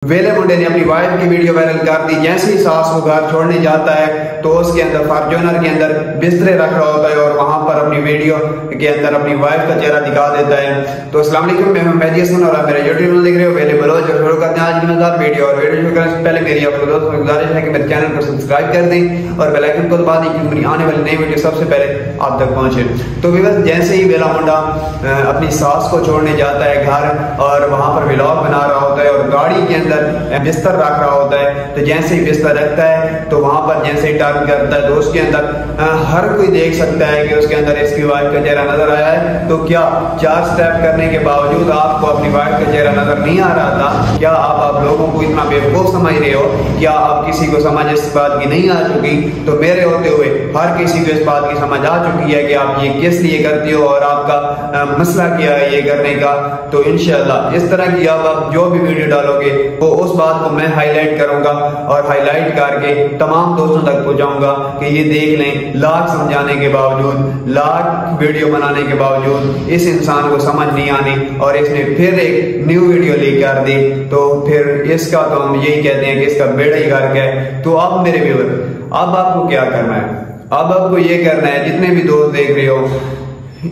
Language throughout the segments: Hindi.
वेले मुंडे ने अपनी वाइफ की वीडियो वायरल कर दी। जैसे ही सास को घर छोड़ने जाता है तो उसके अंदर फॉर्च्यूनर के अंदर बिस्तरे रख रहा होता है और वहां पर अपनी वीडियो के अंदर अपनी वाइफ का चेहरा दिखा देता है। तो अस्सलाम वालेकुम, मैं मेहदी हसन और आप मेरे यूट्यूब में देख रहे हो वेले बलोच। शुरू करते हैं आज की मजेदार वीडियो। और वीडियो शुरू करने से पहले मेरी आपको दोस्तों से गुजारिश है कि मेरे चैनल को सब्सक्राइब कर दें और बेल आइकन को दबा दें कि मेरी आने वाली नई वीडियो सबसे पहले आप तक पहुंचे। तो व्यूअर्स, जैसे ही वेला मुंडा अपनी सास को छोड़ने जाता है घर और वहां पर व्लॉग बना रहा होता है और गाड़ी के अंदर बिस्तर रख रहा होता है, तो जैसे ही बिस्तर रखता है तो वहां पर जैसे ही टर्न करता है तो उसके अंदर हर कोई देख सकता है कि उसके अंदर इसकी वाइफ का चेहरा नजर आया है। तो क्या 4 स्टेप करने के बावजूद आपको अपनी वाइफ का चेहरा नजर नहीं आ रहा था? क्या आप लोगों को इतना बेवकूफ समझ रहे हो? क्या आप किसी को समझ इस बात की नहीं आ चुकी? तो मेरे होते हुए हर किसी को इस बात की समझ आ चुकी है कि आप ये किस लिए करती हो और आपका मसला क्या है ये करने का। तो इंशाल्लाह इस तरह की आप जो भी वीडियो डालोगे वो उस बात को मैं हाईलाइट करूंगा और हाईलाइट करके तमाम दोस्तों तक पहुंचाऊंगा कि ये देख लें, लाख समझाने के बावजूद, लाख वीडियो बनाने के बावजूद इस इंसान को समझ नहीं आनी और इसने फिर एक न्यू वीडियो लेकर दी। तो फिर इसका तो हम यही कहते हैं कि इसका बेड़ा ही गर्क है। तो अब मेरे व्यूअर, अब आपको क्या करना है? अब आपको ये करना है, जितने भी दोस्त देख रहे हो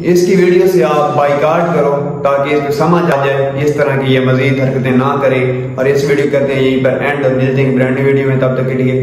इसकी वीडियो से आप बाइकाट करो ताकि इसको समझ आ जाए इस तरह की ये मजीद हरकतें ना करे। और इस वीडियो करते हैं यहीं पर एंड और मिलते हैं ब्रांड वीडियो में। तब तक के लिए